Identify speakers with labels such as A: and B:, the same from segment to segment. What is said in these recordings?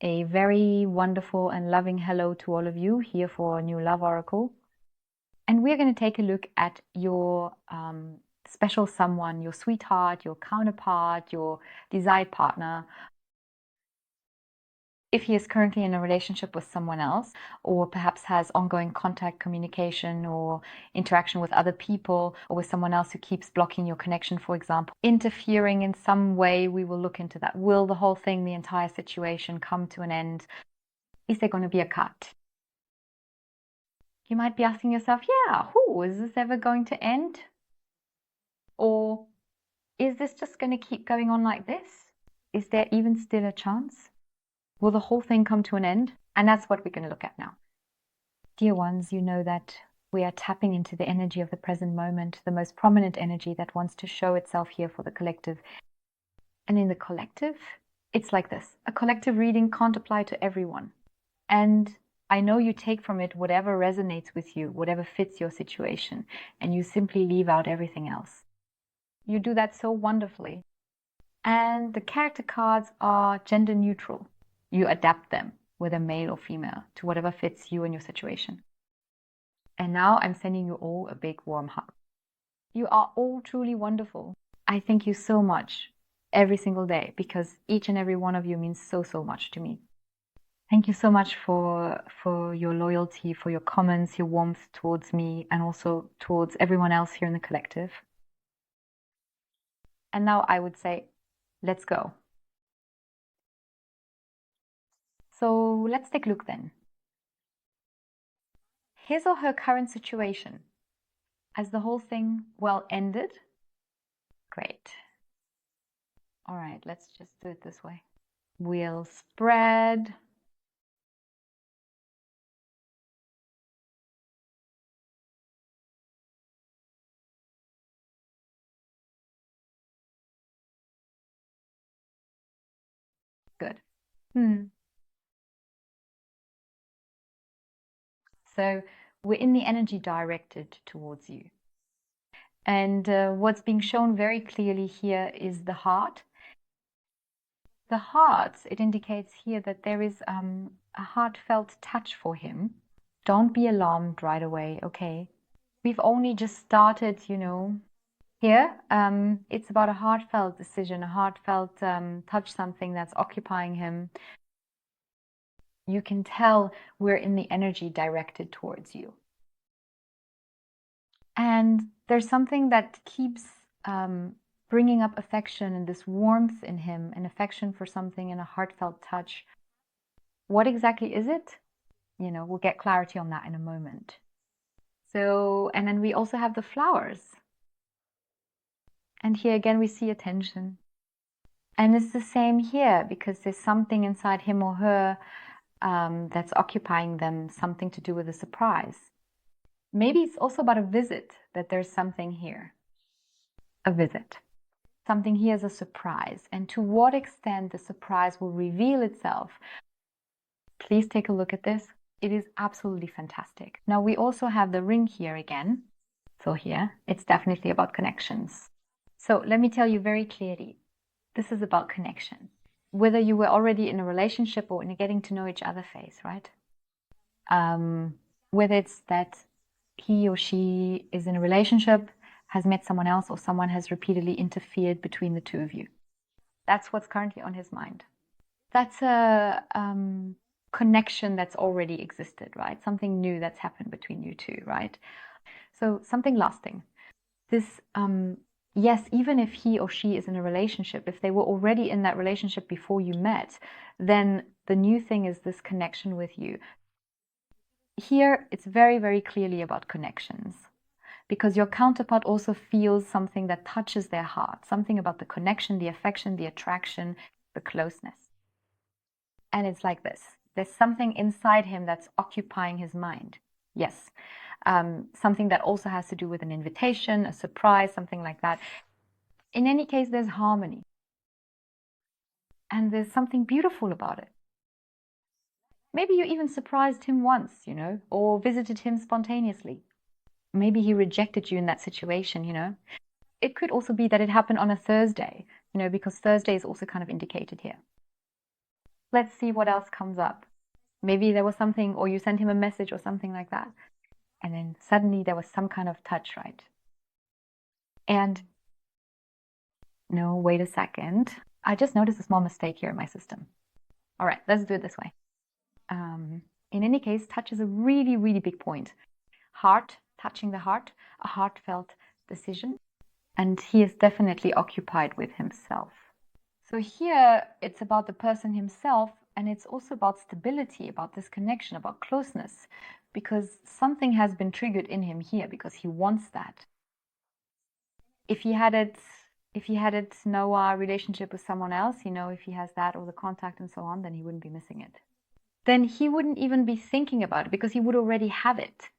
A: A very wonderful and loving hello to all of you here for a new love oracle. And we're going to take a look at your special someone, your sweetheart, your counterpart, your desired partner. If he is currently in a relationship with someone else, or perhaps has ongoing contact, communication, or interaction with other people, or with someone else who keeps blocking your connection, for example, interfering in some way, we will look into that. Will the whole thing, the entire situation, come to an end? Is there going to be a cut? You might be asking yourself, yeah, is this ever going to end? Or is this just going to keep going on like this? Is there even still a chance? Will the whole thing come to an end? And that's what we're going to look at now. Dear ones, you know that we are tapping into the energy of the present moment, the most prominent energy that wants to show itself here for the collective. And in the collective, it's like this. A collective reading can't apply to everyone. And I know you take from it whatever resonates with you, whatever fits your situation, and you simply leave out everything else. You do that so wonderfully. And the character cards are gender neutral. You adapt them, whether male or female, to whatever fits you and your situation. And now I'm sending you all a big warm hug. You are all truly wonderful. I thank you so much every single day, because each and every one of you means so much to me. Thank you so much for your loyalty, for your comments, your warmth towards me, and also towards everyone else here in the collective. And now I would say, let's go. So let's take a look then. His or her current situation. Has the whole thing well ended? Great. All right, let's just do it this way. We'll spread. Good. So we're in the energy directed towards you. And what's being shown very clearly here is the heart. The heart, it indicates here that there is a heartfelt touch for him. Don't be alarmed right away, okay? We've only just started, Here, it's about a heartfelt decision, a heartfelt touch, something that's occupying him. You can tell we're in the energy directed towards you. And there's something that keeps bringing up affection and this warmth in him, an affection for something and a heartfelt touch. What exactly is it? We'll get clarity on that in a moment. So, and then we also have the flowers. And here again, we see attention. And it's the same here, because there's something inside him or her that's occupying them, something to do with a surprise. Maybe it's also about a visit, that there's something here. A visit. Something here is a surprise. And to what extent the surprise will reveal itself, please take a look at this. It is absolutely fantastic. Now we also have the ring here again. So here, it's definitely about connections. So let me tell you very clearly, this is about connection. Whether you were already in a relationship or in a getting to know each other phase, right? Whether it's that he or she is in a relationship, has met someone else, or someone has repeatedly interfered between the two of you. That's what's currently on his mind. That's a connection that's already existed, right? Something new that's happened between you two, right? So something lasting. This, yes, even if he or she is in a relationship, if they were already in that relationship before you met, then the new thing is this connection with you. Here, it's very, very clearly about connections, because your counterpart also feels something that touches their heart, something about the connection, the affection, the attraction, the closeness. And it's like this. There's something inside him that's occupying his mind. Yes. Something that also has to do with an invitation, a surprise, something like that. In any case, there's harmony. And there's something beautiful about it. Maybe you even surprised him once, or visited him spontaneously. Maybe he rejected you in that situation, It could also be that it happened on a Thursday, because Thursday is also kind of indicated here. Let's see what else comes up. Maybe there was something, or you sent him a message or something like that. And then suddenly there was some kind of touch, right? And no, wait a second. I just noticed a small mistake here in my system. All right, let's do it this way. In any case, touch is a really, really big point. Heart, touching the heart, a heartfelt decision. And he is definitely occupied with himself. So here it's about the person himself, and it's also about stability, about this connection, about closeness, because something has been triggered in him here because he wants that. If he had no relationship with someone else, if he has that or the contact and so on, then he wouldn't be missing it. Then he wouldn't even be thinking about it because he would already have it.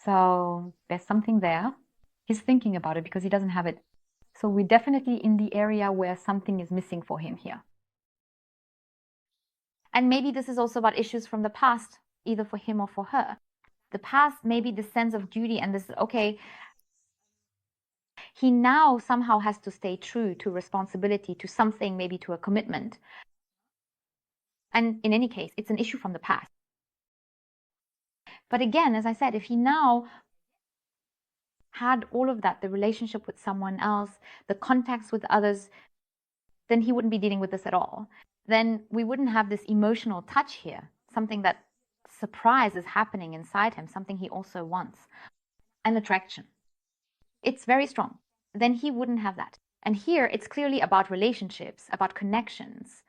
A: So there's something there. He's thinking about it because he doesn't have it. So we're definitely in the area where something is missing for him here. And maybe this is also about issues from the past, either for him or for her. The past, maybe the sense of duty and this, okay, he now somehow has to stay true to responsibility, to something, maybe to a commitment. And in any case, it's an issue from the past. But again, as I said, if he now had all of that, the relationship with someone else, the contacts with others, then he wouldn't be dealing with this at all. Then we wouldn't have this emotional touch here, something that surprise is happening inside him, something he also wants, an attraction. It's very strong. Then he wouldn't have that. And here it's clearly about relationships, about connections.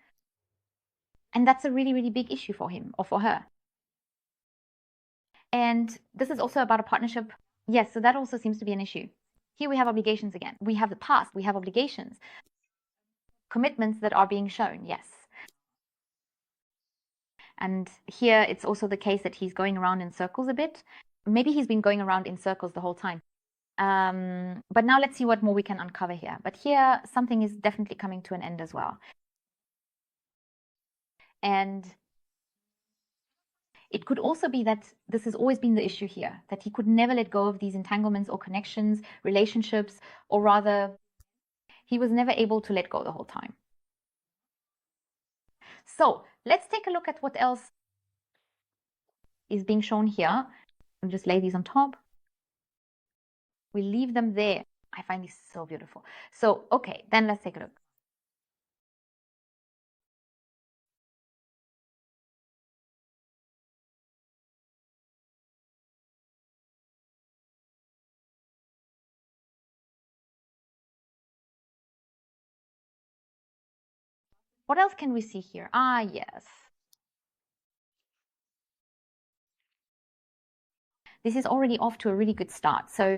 A: And that's a really, really big issue for him or for her. And this is also about a partnership. Yes, so that also seems to be an issue. Here we have obligations again. We have the past, we have obligations, commitments that are being shown, yes. And here it's also the case that he's going around in circles a bit. Maybe he's been going around in circles the whole time. But now let's see what more we can uncover here. But here something is definitely coming to an end as well. And it could also be that this has always been the issue here, that he could never let go of these entanglements or connections, relationships, or rather, he was never able to let go the whole time. So let's take a look at what else is being shown here. I'll just lay these on top. We leave them there. I find these so beautiful. So, okay, then let's take a look. What else can we see here? Ah, yes. This is already off to a really good start. So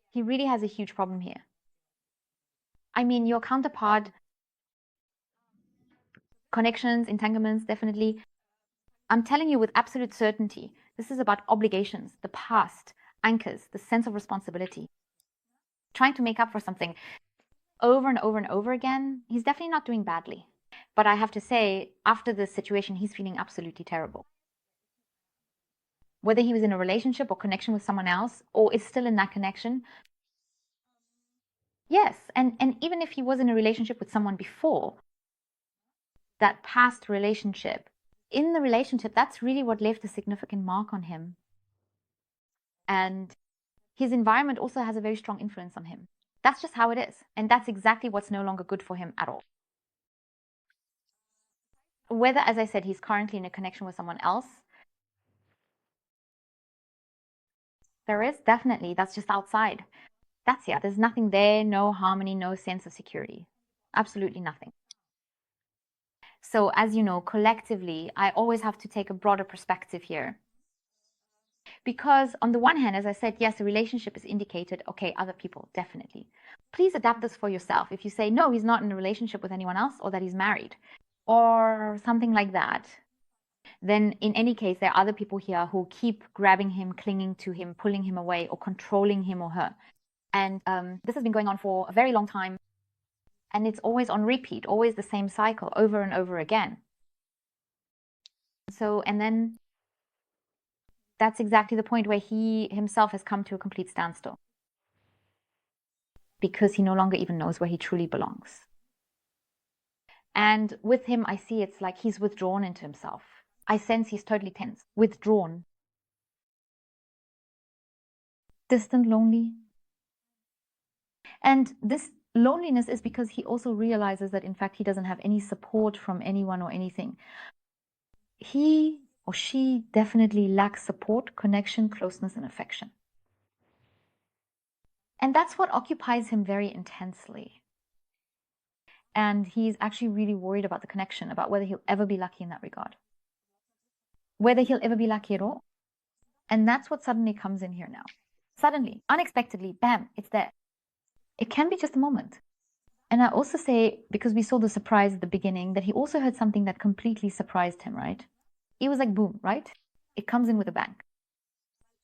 A: he really has a huge problem here. I mean, your counterpart, connections, entanglements, definitely. I'm telling you with absolute certainty, this is about obligations, the past, anchors, the sense of responsibility. Trying to make up for something over and over and over again. He's definitely not doing badly. But I have to say, after this situation, he's feeling absolutely terrible. Whether he was in a relationship or connection with someone else, or is still in that connection. Yes, and even if he was in a relationship with someone before, that past relationship, in the relationship, that's really what left a significant mark on him. And his environment also has a very strong influence on him. That's just how it is. And that's exactly what's no longer good for him at all. Whether, as I said, he's currently in a connection with someone else, there is definitely, that's just outside. That's it. There's nothing there, no harmony, no sense of security. Absolutely nothing. So as you know, collectively, I always have to take a broader perspective here. Because on the one hand, as I said, yes, a relationship is indicated, okay, other people, definitely. Please adapt this for yourself. If you say, no, he's not in a relationship with anyone else, or that he's married, or something like that, then in any case, there are other people here who keep grabbing him, clinging to him, pulling him away, or controlling him or her. And this has been going on for a very long time. And it's always on repeat, always the same cycle over and over again. So, and then that's exactly the point where he himself has come to a complete standstill. Because he no longer even knows where he truly belongs. And with him, I see it's like he's withdrawn into himself. I sense he's totally tense, withdrawn, distant, lonely. And this loneliness is because he also realizes that, in fact, he doesn't have any support from anyone or anything. He or she definitely lacks support, connection, closeness, and affection. And that's what occupies him very intensely. And he's actually really worried about the connection, about whether he'll ever be lucky in that regard, whether he'll ever be lucky at all. And that's what suddenly comes in here now. Suddenly, unexpectedly, bam, it's there. It can be just a moment. And I also say, because we saw the surprise at the beginning, that he also heard something that completely surprised him, right? It was like boom, right? It comes in with a bang.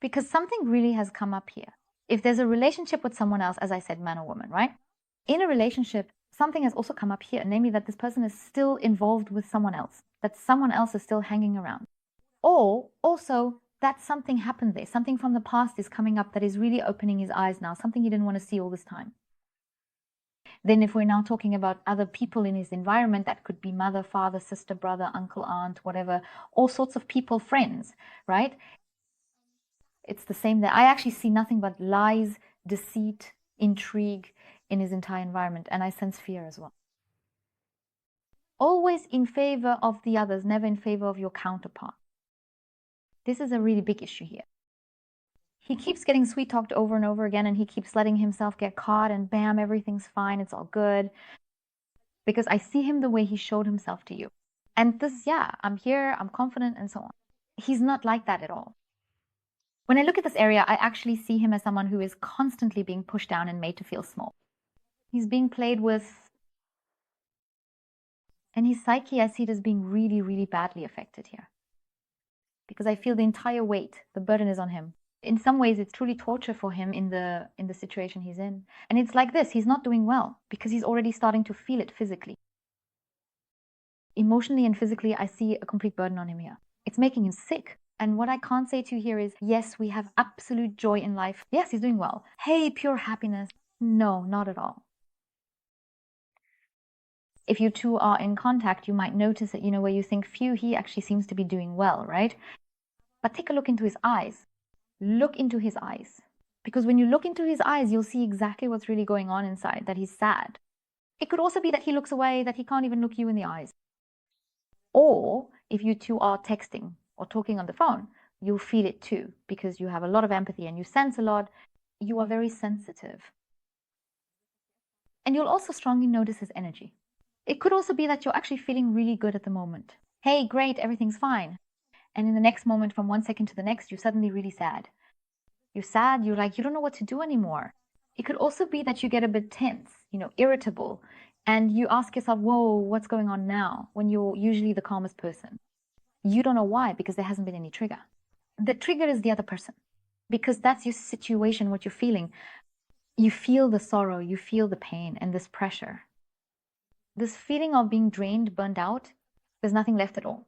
A: Because something really has come up here. If there's a relationship with someone else, as I said, man or woman, right? In a relationship, something has also come up here, namely that this person is still involved with someone else, that someone else is still hanging around. Or also that something happened there, something from the past is coming up that is really opening his eyes now, something he didn't want to see all this time. Then if we're now talking about other people in his environment, that could be mother, father, sister, brother, uncle, aunt, whatever, all sorts of people, friends, right? It's the same there. I actually see nothing but lies, deceit, intrigue in his entire environment, and I sense fear as well. Always in favor of the others, never in favor of your counterpart. This is a really big issue here. He keeps getting sweet talked over and over again, and he keeps letting himself get caught, and bam, everything's fine, it's all good. Because I see him the way he showed himself to you. And this, yeah, I'm here, I'm confident, and so on. He's not like that at all. When I look at this area, I actually see him as someone who is constantly being pushed down and made to feel small. He's being played with, and his psyche, I see it as being really, really badly affected here. Because I feel the entire weight, the burden is on him. In some ways, it's truly torture for him in the situation he's in. And it's like this, he's not doing well because he's already starting to feel it physically. Emotionally and physically, I see a complete burden on him here. It's making him sick. And what I can't say to you here is, yes, we have absolute joy in life. Yes, he's doing well. Hey, pure happiness. No, not at all. If you two are in contact, you might notice that, where you think, phew, he actually seems to be doing well, right? But take a look into his eyes. Look into his eyes. Because when you look into his eyes, you'll see exactly what's really going on inside, that he's sad. It could also be that he looks away, that he can't even look you in the eyes. Or if you two are texting or talking on the phone, you'll feel it too, because you have a lot of empathy and you sense a lot. You are very sensitive. And you'll also strongly notice his energy. It could also be that you're actually feeling really good at the moment. Hey, great, everything's fine. And in the next moment, from one second to the next, you're suddenly really sad. You're sad, you're like, you don't know what to do anymore. It could also be that you get a bit tense, irritable, and you ask yourself, whoa, what's going on now? When you're usually the calmest person. You don't know why, because there hasn't been any trigger. The trigger is the other person, because that's your situation, what you're feeling. You feel the sorrow, you feel the pain and this pressure. This feeling of being drained, burned out, there's nothing left at all.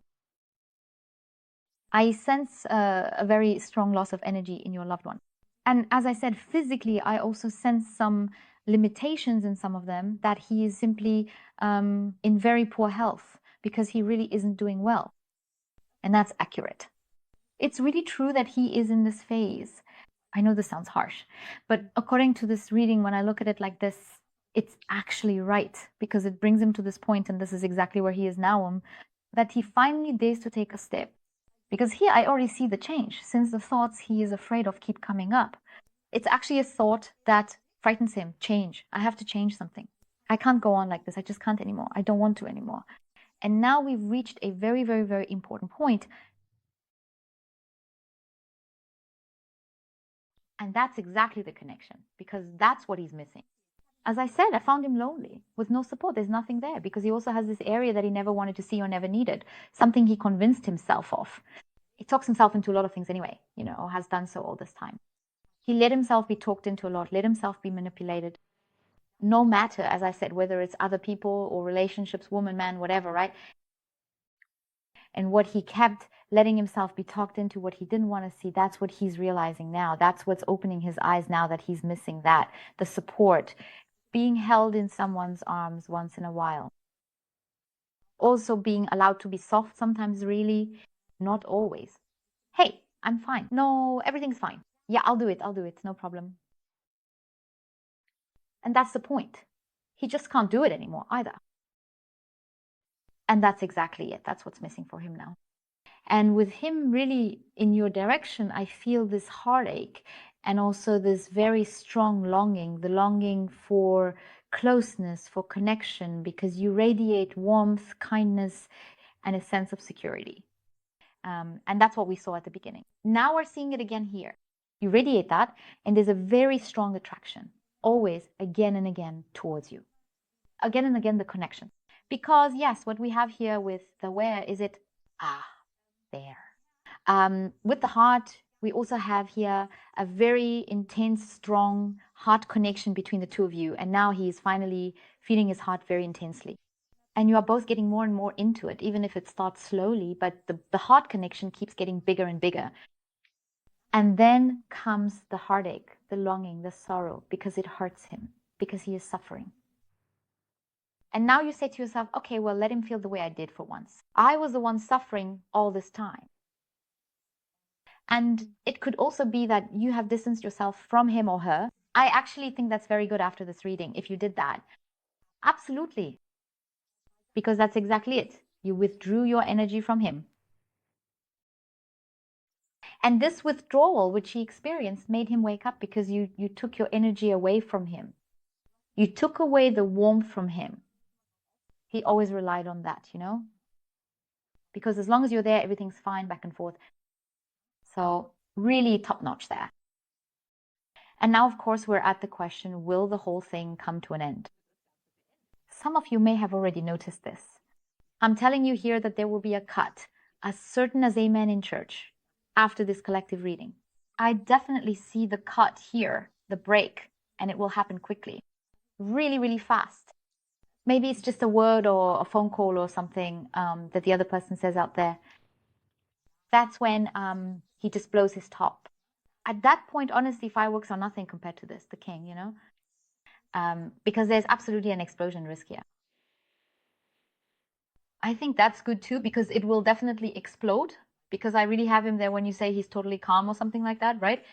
A: I sense a very strong loss of energy in your loved one. And as I said, physically, I also sense some limitations in some of them, that he is simply in very poor health because he really isn't doing well. And that's accurate. It's really true that he is in this phase. I know this sounds harsh, but according to this reading, when I look at it like this, it's actually right, because it brings him to this point, and this is exactly where he is now, that he finally dares to take a step. Because here I already see the change, since the thoughts he is afraid of keep coming up. It's actually a thought that frightens him. Change. I have to change something. I can't go on like this. I just can't anymore. I don't want to anymore. And now we've reached a very, very, very important point. And that's exactly the connection, because that's what he's missing. As I said, I found him lonely with no support. There's nothing there, because he also has this area that he never wanted to see or never needed, something he convinced himself of. He talks himself into a lot of things anyway, or has done so all this time. He let himself be talked into a lot, let himself be manipulated. No matter, as I said, whether it's other people or relationships, woman, man, whatever, right? And what he kept letting himself be talked into, what he didn't want to see, that's what he's realizing now. That's what's opening his eyes now, that he's missing that, the support, being held in someone's arms once in a while. Also being allowed to be soft sometimes, really, not always. Hey, I'm fine. No, everything's fine. Yeah, I'll do it. No problem. And that's the point. He just can't do it anymore either. And that's exactly it. That's what's missing for him now. And with him really in your direction, I feel this heartache and also this very strong longing, the longing for closeness, for connection, because you radiate warmth, kindness, and a sense of security. And that's what we saw at the beginning. Now we're seeing it again here. You radiate that, and there's a very strong attraction, always again and again towards you. Again and again, the connection. Because yes, what we have here with the where is it, there. With the heart, we also have here a very intense, strong heart connection between the two of you. And now he is finally feeling his heart very intensely. And you are both getting more and more into it, even if it starts slowly, but the heart connection keeps getting bigger and bigger. And then comes the heartache, the longing, the sorrow, because it hurts him, because he is suffering. And now you say to yourself, okay, well, let him feel the way I did for once. I was the one suffering all this time. And it could also be that you have distanced yourself from him or her. I actually think that's very good after this reading, if you did that. Absolutely. Because that's exactly it. You withdrew your energy from him. And this withdrawal, which he experienced, made him wake up because you took your energy away from him. You took away the warmth from him. He always relied on that, you know? Because as long as you're there, everything's fine, back and forth. So really top notch there. And now, of course, we're at the question, will the whole thing come to an end? Some of you may have already noticed this. I'm telling you here that there will be a cut, as certain as amen in church, after this collective reading. I definitely see the cut here, the break, and it will happen quickly. Really, really fast. Maybe it's just a word or a phone call or something that the other person says out there. That's when he just blows his top. At that point, honestly, fireworks are nothing compared to this, the king, you know, because there's absolutely an explosion risk here. I think that's good too, because it will definitely explode, because I really have him there when you say he's totally calm or something like that, right?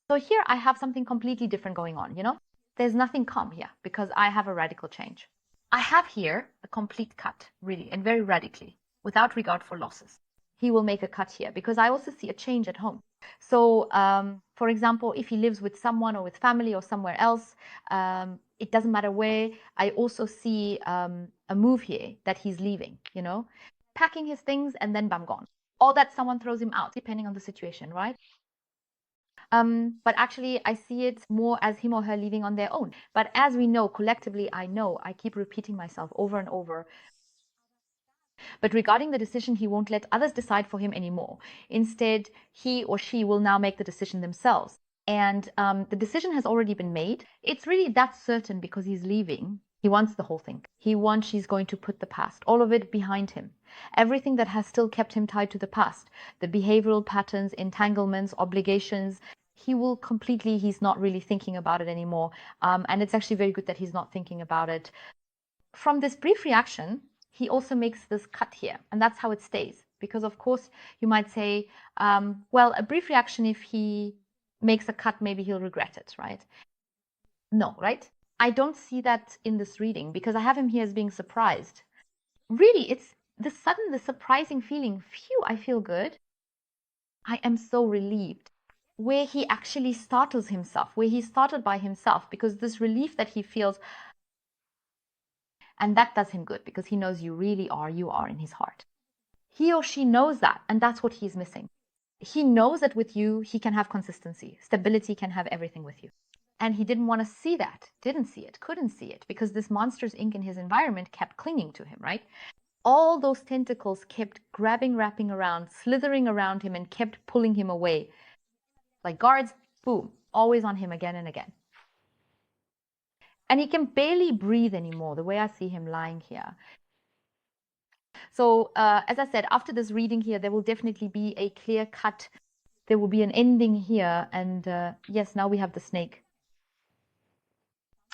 A: So here I have something completely different going on, you know? There's nothing calm here because I have a radical change. I have here a complete cut, really, and very radically, without regard for losses. He will make a cut here because I also see a change at home. So, for example, if he lives with someone or with family or somewhere else, it doesn't matter where, I also see a move here that he's leaving, you know, packing his things and then bam, gone. Or that someone throws him out, depending on the situation, right? But actually, I see it more as him or her leaving on their own. But as we know, collectively, I keep repeating myself over and over. But regarding the decision, he won't let others decide for him anymore. Instead, he or she will now make the decision themselves. And the decision has already been made. It's really that certain because he's leaving. He wants the whole thing. He wants she's going to put the past, all of it behind him. Everything that has still kept him tied to the past, the behavioral patterns, entanglements, obligations, he will completely, he's not really thinking about it anymore. And it's actually very good that he's not thinking about it. From this brief reaction, he also makes this cut here, and that's how it stays. Because of course, you might say, well, a brief reaction, if he makes a cut, maybe he'll regret it, right? No, right? I don't see that in this reading because I have him here as being surprised. Really, it's the sudden, the surprising feeling. Phew, I feel good. I am so relieved. Where he actually startles himself, where he's startled by himself, because this relief that he feels, and that does him good because he knows you really are, you are in his heart. He or she knows that, and that's what he's missing. He knows that with you, he can have consistency, stability, can have everything with you. And he didn't want to see that, didn't see it, couldn't see it, because this monster's ink in his environment kept clinging to him, right? All those tentacles kept grabbing, wrapping around, slithering around him, and kept pulling him away. Like guards, boom, always on him again and again. And he can barely breathe anymore, the way I see him lying here. So, as I said, after this reading here, there will definitely be a clear cut. There will be an ending here. And yes, now we have the snake.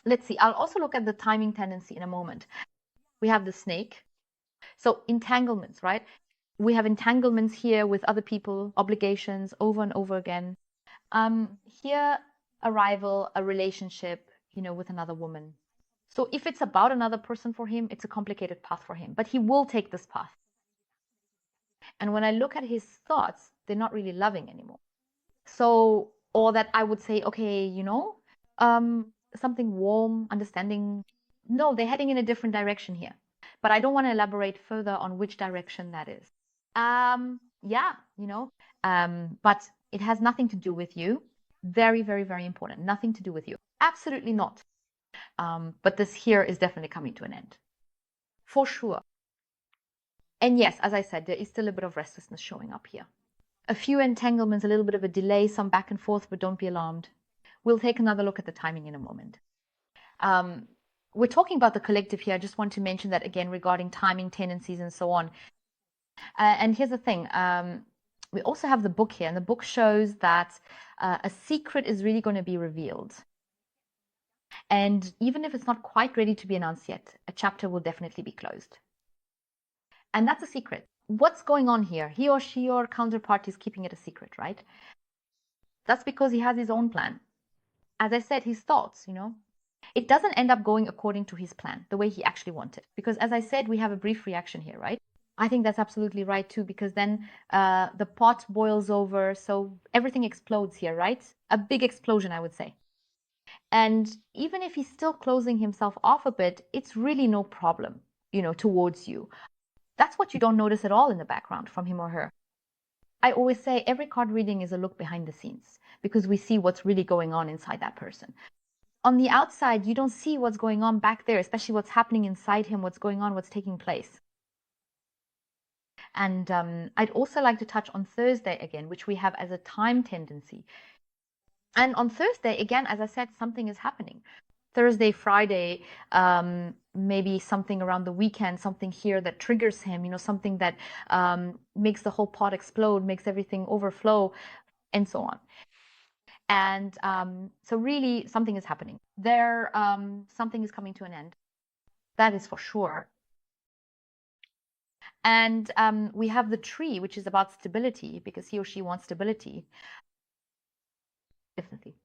A: Let's see. I'll also look at the timing tendency in a moment. We have the snake. So entanglements, right? We have entanglements here with other people, obligations over and over again. Here, arrival, a relationship, with another woman. So if it's about another person for him, it's a complicated path for him, but he will take this path. And when I look at his thoughts, they're not really loving anymore. So, or that I would say, okay, something warm, understanding. No, they're heading in a different direction here. But I don't want to elaborate further on which direction that is. Yeah, but it has nothing to do with you. Very, very, very important. Nothing to do with you. Absolutely not. But this here is definitely coming to an end. For sure. And yes, as I said, there is still a bit of restlessness showing up here. A few entanglements, a little bit of a delay, some back and forth, but don't be alarmed. We'll take another look at the timing in a moment. We're talking about the collective here. I just want to mention that again regarding timing, tendencies, and so on. And here's the thing. We also have the book here, and the book shows that a secret is really going to be revealed. And even if it's not quite ready to be announced yet, a chapter will definitely be closed. And that's a secret. What's going on here? He or she or counterpart is keeping it a secret, right? That's because he has his own plan. As I said, his thoughts, It doesn't end up going according to his plan, the way he actually wanted. Because as I said, we have a brief reaction here, right? I think that's absolutely right too, because then the pot boils over, so everything explodes here, right? A big explosion, I would say. And even if he's still closing himself off a bit, it's really no problem, towards you. That's what you don't notice at all in the background from him or her. I always say every card reading is a look behind the scenes because we see what's really going on inside that person. On the outside, you don't see what's going on back there, especially what's happening inside him, what's going on, what's taking place. And I'd also like to touch on Thursday again, which we have as a time tendency. And on Thursday, again, as I said, something is happening. Thursday, Friday, maybe something around the weekend, something here that triggers him, something that makes the whole pot explode, makes everything overflow, and so on. And so really something is happening. There, something is coming to an end. That is for sure. And we have the tree, which is about stability, because he or she wants stability. Definitely.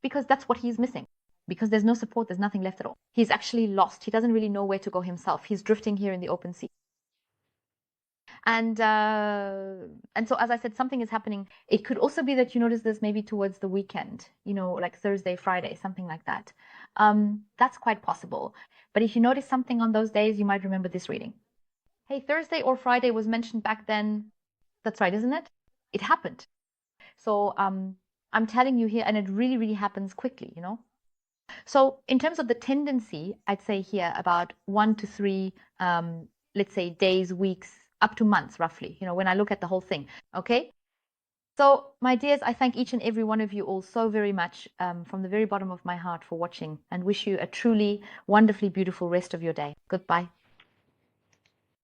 A: Because that's what he's missing. Because there's no support, there's nothing left at all. He's actually lost. He doesn't really know where to go himself. He's drifting here in the open sea. And so, as I said, something is happening. It could also be that you notice this maybe towards the weekend, like Thursday, Friday, something like that. That's quite possible. But if you notice something on those days, you might remember this reading. Hey, Thursday or Friday was mentioned back then. That's right, isn't it? It happened. So I'm telling you here, and it really, really happens quickly, So in terms of the tendency, I'd say here about 1 to 3, let's say days, weeks, up to months, roughly, when I look at the whole thing. Okay. So my dears, I thank each and every one of you all so very much from the very bottom of my heart for watching and wish you a truly wonderfully beautiful rest of your day. Goodbye.